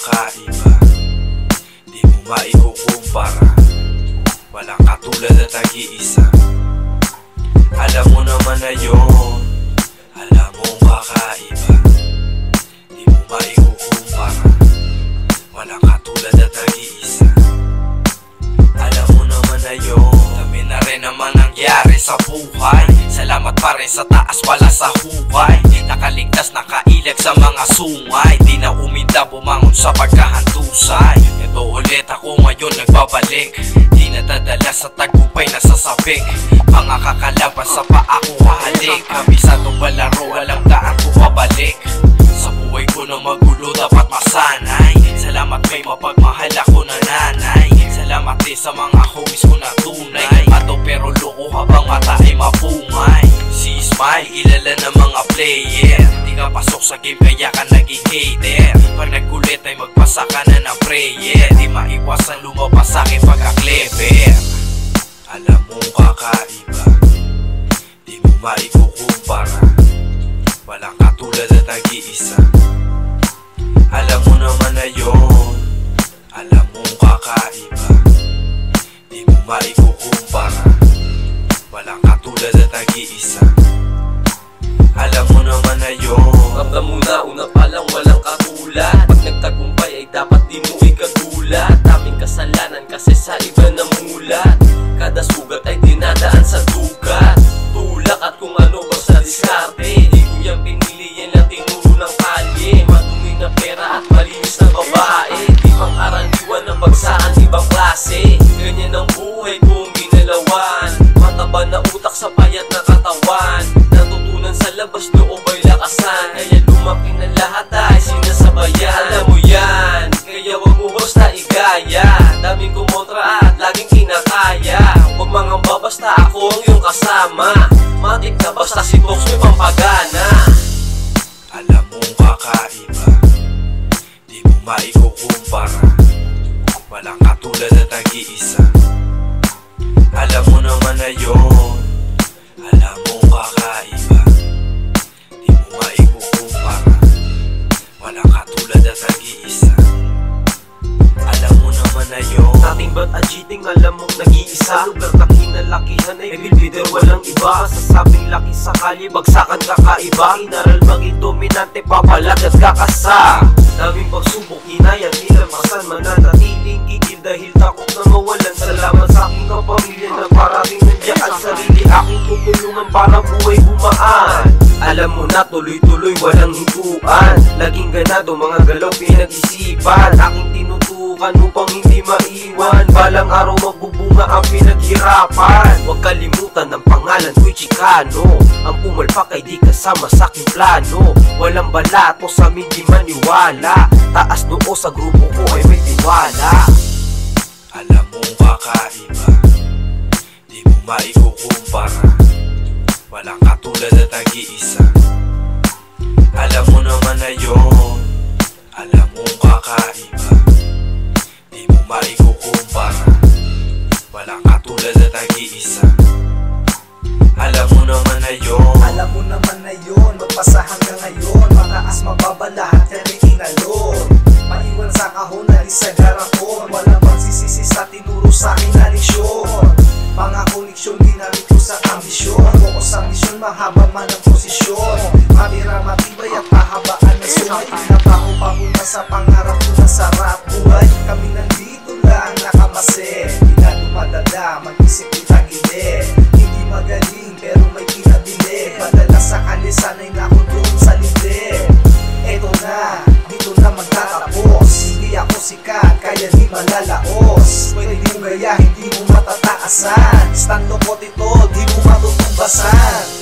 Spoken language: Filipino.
kakaiba, di mo maikukumpara. Walang katulad at nag-iisa. Alam mo naman na yun, alam mo kakaiba, di mo maikukumpara. Walang katulad at nag-iisa. Alam mo naman na yun, dami na rin naman nangyari sa buhay. Salamat pa rin sa taas, wala sa hukay. Nakaligtas, nakailag sa mga sungay. Di na uminda, bumangon sa pagkahantusay. Ito ulit ako ngayon nagbabalik. Di nadadala sa tagumpay na sasabik. Mga kakalaban sa paa ko hahalik. Kabisado palaro, alam daan ko pabalik. Sa buhay ko na magulo, dapat masanay. Salamat may mapagmahal ako na nanay. Salamat din sa mga homies ko na tunay. Kalmado pero loko habang mata ay mapungay. Si Smile, kilala ng mga player. Di ka pasok sa game kaya ka naging hater. Pag nagkulit ay magpasa ka na ng prayer. Di maiwasan lumabas sa'kin pagka-clever. Alam mo kakaiba, di mo maikukumpara. Walang katulad at nag-iisa. Alam mo naman na yun, alam mo kakaiba, di mo maikukumpara. Walang katulad at nag-iisa. Alam mo naman na yun. Ramdam mo na una pa lang walang katulad. Pag nagtagumpay ay dapat di mo ikagulat. Daming kasalanan kasi sa iba na mulat. Kada sugat ay dinadaan sa dugat. Tulak at kung ano basta diskarte. Di ko yan pinili, yan lang tinuro ng kalye. Madumi na pera at malinis na babae. Di pang karaniwan na bagsaan ibang klase. Ganyan ang buhay kong ginalawan. Mataba na utak sa payat na katawan. Natutunan sa labas loob ay lakasan. Kaya lumaki na lahat ay sinasabayan. Alam mo yan, kaya wag mo basta igaya. Daming kumontra at laging kinakaya. Huwag mangamba basta ako ang iyong kasama. Matik na basta si Tox may pampagana. Alam mo kakaiba, di mo maikukumpara. Walang katulad at nag-iisa. Alam mo naman na yun, alam mo kakaiba, di mo maikukumpara. Walang katulad at nag-iisa. Alam mo naman na yun. Ating ba't agiting alam mong nag-iisa. Lugar na kinalakihan ay bilbider walang iba. Masasabing laki sa kalye, bagsakan kakaiba. Inaral maging dominante, papalag at kakasa. Daming pagsubok, hinayang nilamasan. Mananatiling gigil dahil takot na mawalan. Salamat sa aking kapamilya na parating nandiyan. At sarili aking tutulungan para buhay bumaan. Alam mo na tuloy-tuloy walang hintuan. Laging ganado mga galaw pinag-isipan. Aking tinutukan upang hindi maiwan. Balang araw magbubunga ang pinaghirapan. Huwag kalimutan ng pangalan ko'y Chicano. Ang pumalpak ay di kasama sa aking plano. Walang balato sa amin di maniwala. Taas noo sa grupo ko ay may tiwala. Alam mo kakaiba, di mo maikukumpara. Walang katulad at nag-iisa. Alam mo naman na yun, alam mo kakaiba, di mo maikukumpara. Walang katulad at nag-iisa. Alam mo naman na yun. Alam mo naman na yun, magpasa hanggang ngayon. Mataas mababa lahat yan ay inalon. Maiwan sa kahon, alis sa garapon. Walang pagsisisi sa tinuro sa akin na leksyon. Mga koneksyon ginamit ko sa ambisyon. Focus ang misyon, mahaba man ang posisyon. Matira matibay at kahabaan na sumay. Pinapaho-paho na sa pangarap ko na sarap buhay. Kami nandito lang nakamase. Di na dumadala, mag-isip kita gili. Hindi magaling pero may pinabili. Padala sa kalye, sanay na ako doon sa libre. Eto na, dito na magtatapos. Hindi ako sikat, kaya di malalaos. Pwede mo gaya, hindi mo matataasan. Stand ko ito, di mo matutumbasan.